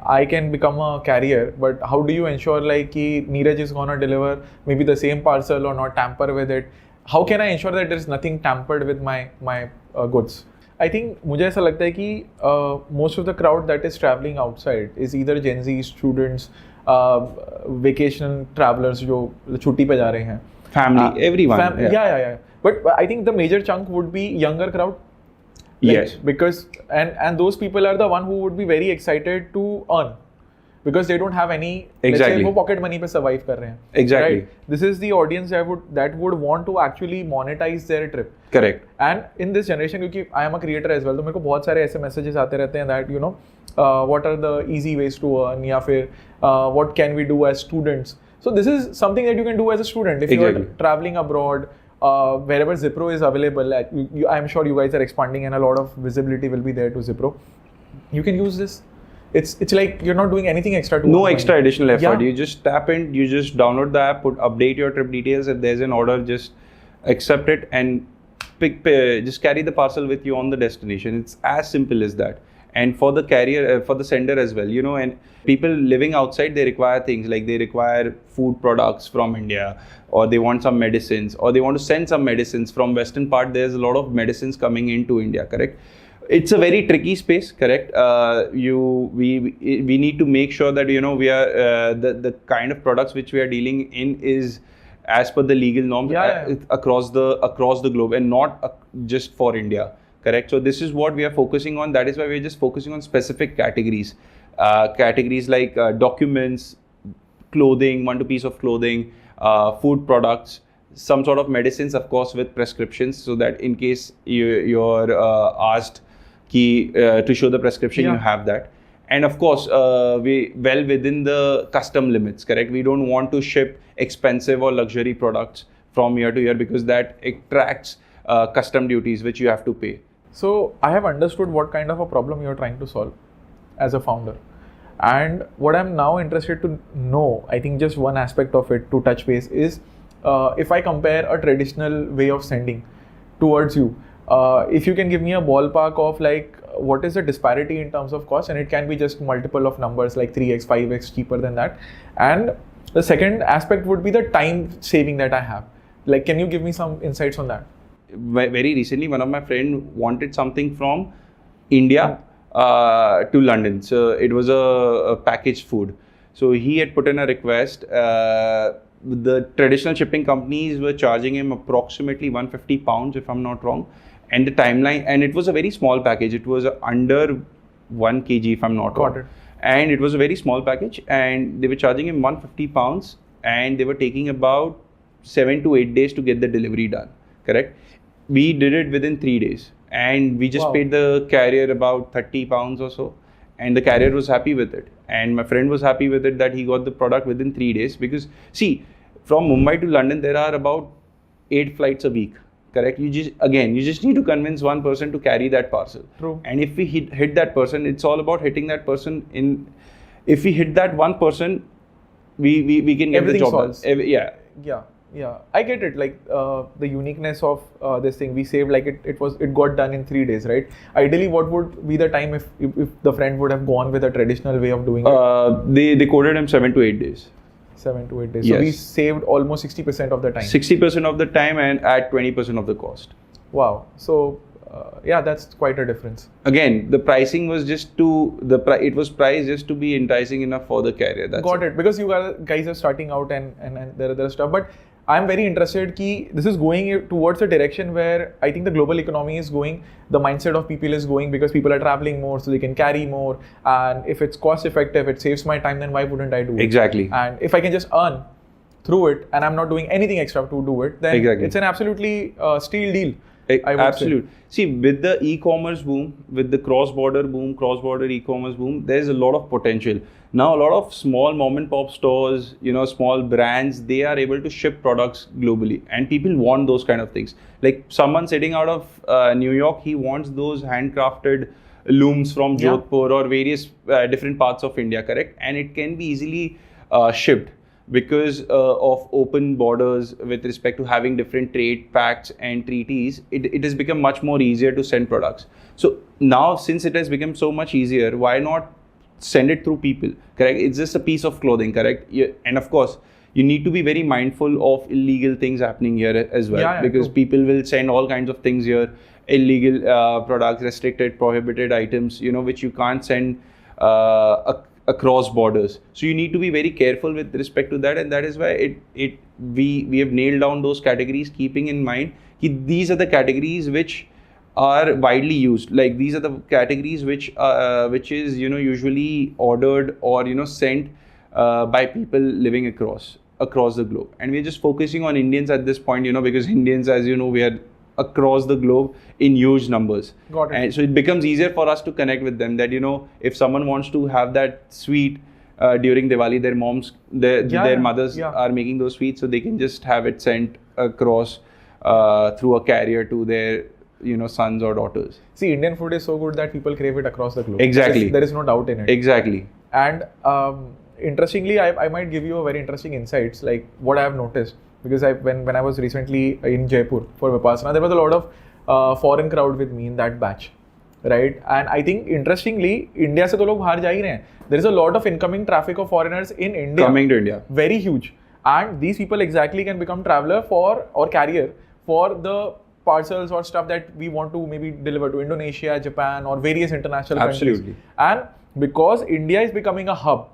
I can become a carrier, but how do you ensure like कि Neeraj is gonna deliver maybe the same parcel or not tamper with it? How can I ensure that there is nothing tampered with my goods? I think मुझे ऐसा लगता है कि most of the crowd that is traveling outside is either Gen Z students, vacation travelers जो छुट्टी पे जा रहे हैं, family, everyone. Yeah. But I think the major chunk would be younger crowd. Yes. Because and those people are the one who would be very excited to earn because they don't have any exactly वो pocket money पे survive कर रहे हैं. Exactly. Right? This is the audience that would want to actually monetize their trip. Correct. And in this generation, क्योंकि I am a creator as well, तो मेरे को बहुत सारे ऐसे messages आते रहते हैं that what are the easy ways to earn या फिर what can we do as students. So this is something that you can do as a student if you are traveling abroad. Wherever Zipro is available, I'm sure you guys are expanding and a lot of visibility will be there to Zipro. You can use this. It's like you're not doing anything extra to no extra additional effort. Yeah. You just tap in, you just download the app, update your trip details. If there's an order, just accept it and just carry the parcel with you on the destination. It's as simple as that. And for the carrier, for the sender as well, and people living outside, they require things like they require food products from India, or they want some medicines, or they want to send some medicines from Western part. There's a lot of medicines coming into India, correct? It's a very tricky space, correct? We need to make sure that we are the kind of products which we are dealing in is as per the legal norms across the globe and not just for India. Correct. So this is what we are focusing on. That is why we're just focusing on specific categories. Categories like documents, clothing, 1-2 piece of clothing, food products, some sort of medicines, of course, with prescriptions, so that in case you're asked to show the prescription, you have that. And of course, we well within the custom limits. Correct. We don't want to ship expensive or luxury products from year to year because that attracts custom duties which you have to pay. So I have understood what kind of a problem you're trying to solve as a founder. And what I'm now interested to know, I think just one aspect of it to touch base is if I compare a traditional way of sending towards you, if you can give me a ballpark of like what is the disparity in terms of cost, and it can be just multiple of numbers like 3x, 5x cheaper than that. And the second aspect would be the time saving that I have. Like, can you give me some insights on that? Very recently, one of my friends wanted something from India to London. So it was a packaged food. So he had put in a request. The traditional shipping companies were charging him approximately £150, if I'm not wrong. And the timeline, and it was a very small package. It was under 1 kg, if I'm not wrong. And it was a very small package. And they were charging him £150, and they were taking about 7 to 8 days to get the delivery done. Correct? We did it within 3 days, and we just paid the carrier about £30 or so, and the carrier was happy with it, and my friend was happy with it that he got the product within 3 days. Because see, from Mumbai to London there are about 8 flights a week. Correct? You just need to convince one person to carry that parcel. True. And if we hit that person, it's all about hitting that person. If we hit that one person, we can get everything the job done. Yeah, I get it. Like the uniqueness of this thing, we saved like it got done in 3 days, right? Ideally, what would be the time if the friend would have gone with a traditional way of doing it? They quoted him 7 to 8 days. 7 to 8 days. Yes. So we saved almost 60% of the time. 60% of the time and at 20% of the cost. Wow. So that's quite a difference. Again, the pricing was it was priced just to be enticing enough for the carrier. Got it. Because you guys are starting out and there are other stuff. But I'm very interested that this is going towards a direction where I think the global economy is going, the mindset of people is going, because people are traveling more so they can carry more. And if it's cost effective, it saves my time, then why wouldn't I do it? Exactly. And if I can just earn through it and I'm not doing anything extra to do it, then it's an absolutely steal deal. Absolutely. See, with the e-commerce boom, with the cross-border e-commerce boom, there's a lot of potential. Now, a lot of small mom-and-pop stores, small brands, they are able to ship products globally, and people want those kind of things. Like someone sitting out of New York, he wants those handcrafted looms from Jodhpur or various different parts of India, correct? And it can be easily shipped. Because of open borders with respect to having different trade pacts and treaties, it has become much more easier to send products. So now, since it has become so much easier, why not send it through people, correct? It's just a piece of clothing, correct? And of course, you need to be very mindful of illegal things happening here as well, because people will send all kinds of things here, illegal products, restricted, prohibited items, which you can't send across borders. So you need to be very careful with respect to that, and that is why we have nailed down those categories, keeping in mind these are the categories which are widely used. Like these are the categories which is usually ordered or sent by people living across the globe, and we're just focusing on Indians at this point, because Indians, as we are across the globe in huge numbers. Got it. And so it becomes easier for us to connect with them, that if someone wants to have that sweet during Diwali, their mothers are making those sweets, so they can just have it sent across through a carrier to their sons or daughters. See, Indian food is so good that people crave it across the globe. Exactly. There is no doubt in it. Exactly. And interestingly, I might give you a very interesting insights, like what I have noticed, because when I was recently in Jaipur for Vipassana, there was a lot of foreign crowd with me in that batch, right? And I think interestingly, India se to log bahar ja hi rahe hain. There is a lot of incoming traffic of foreigners in India. Coming to India. Very huge. And these people exactly can become traveler or carrier for the parcels or stuff that we want to maybe deliver to Indonesia, Japan, or various international countries. Absolutely. And because India is becoming a hub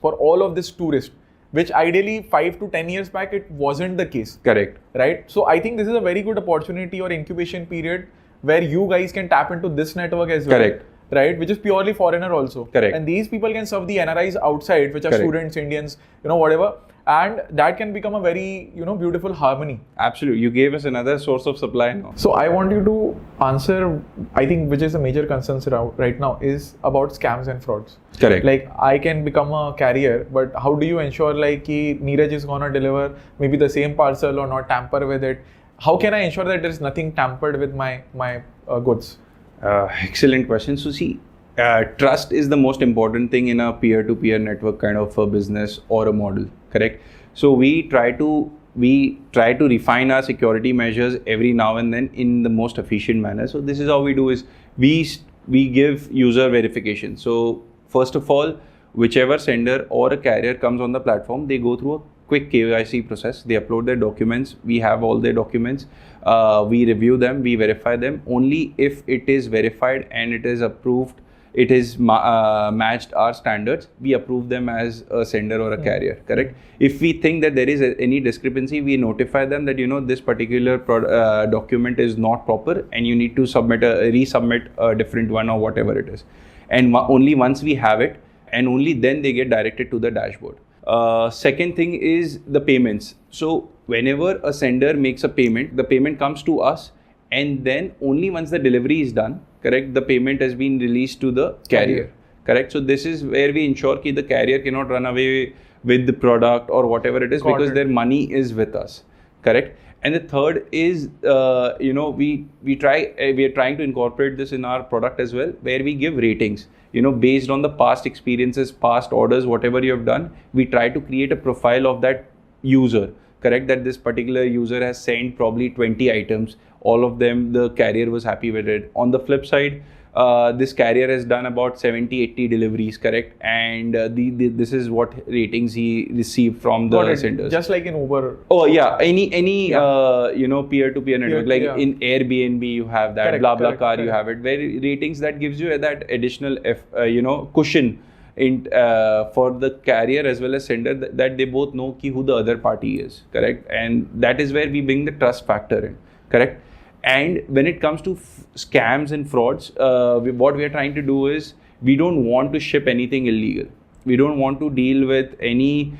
for all of this tourist, which ideally 5 to 10 years back, it wasn't the case. Correct. Right? So I think this is a very good opportunity or incubation period where you guys can tap into this network as well. Correct. Right? Which is purely foreigner also. Correct. And these people can serve the NRIs outside, which are Correct. students, Indians, whatever. And that can become a very, beautiful harmony. Absolutely. You gave us another source of supply now. So I want you to answer, I think, which is a major concern right now, is about scams and frauds. Correct. Like, I can become a carrier, but how do you ensure like Neeraj is gonna deliver maybe the same parcel or not tamper with it? How can I ensure that there is nothing tampered with my goods? Excellent question. So see, trust is the most important thing in a peer-to-peer network kind of a business or a model, correct? So we try to refine our security measures every now and then in the most efficient manner. So this is how we do is we give user verification. So first of all, whichever sender or a carrier comes on the platform, they go through a quick KYC process. They upload their documents. We have all their documents. We review them. We verify them. Only if it is verified and it is approved, it is matched our standards, we approve them as a sender or a carrier, correct? If we think that there is any discrepancy, we notify them that, this particular document is not proper and you need to resubmit a different one or whatever it is. And only once we have it, and only then they get directed to the dashboard. Second thing is the payments. So whenever a sender makes a payment, the payment comes to us, and then only once the delivery is done, correct, the payment has been released to the carrier, correct? So this is where we ensure that the carrier cannot run away with the product or whatever it is, because their money is with us, correct? And the third is, we are trying to incorporate this in our product as well, where we give ratings, based on the past experiences, past orders, whatever you have done, we try to create a profile of that user, correct? That this particular user has sent probably 20 items, all of them, the carrier was happy with it. On the flip side, this carrier has done about 70-80 deliveries, correct? And this is what ratings he received from the senders. Just like in Uber. Oh yeah, any peer-to-peer network, like in Airbnb you have that, BlaBlaCar you have it, where ratings that gives you that additional cushion for the carrier as well as sender, that they both know who the other party is, correct? And that is where we bring the trust factor in, correct? And when it comes to scams and frauds, what we are trying to do is, we don't want to ship anything illegal. We don't want to deal with any,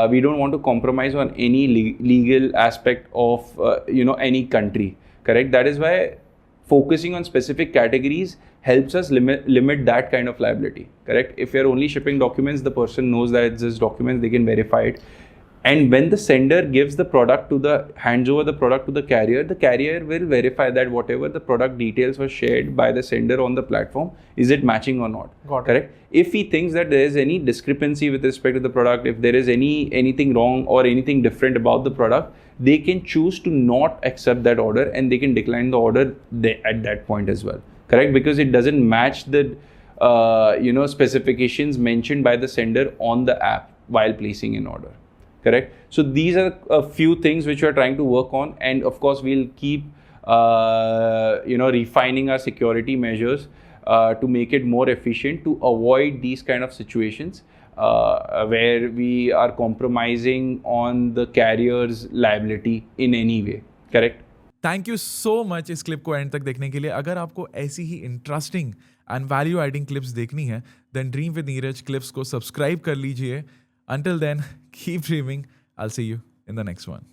we don't want to compromise on any legal aspect of, any country, correct? That is why focusing on specific categories helps us limit that kind of liability, correct? If you're only shipping documents, the person knows that it's just documents, they can verify it. And when the sender gives the product hands over the product to the carrier will verify that whatever the product details were shared by the sender on the platform, is it matching or not? Correct? If he thinks that there is any discrepancy with respect to the product, if there is anything wrong or anything different about the product, they can choose to not accept that order and they can decline the order at that point as well. Correct? Because it doesn't match the specifications mentioned by the sender on the app while placing an order. Correct. So these are a few things which we are trying to work on, and of course we'll keep refining our security measures to make it more efficient to avoid these kind of situations where we are compromising on the carrier's liability in any way. Correct. Thank you so much इस clip को end तक देखने के लिए. अगर आपको ऐसी ही interesting and value adding clips देखनी है then dream with Neeraj clips को सब्सक्राइब कर लीजिए. Until then keep dreaming. I will see you in the next one.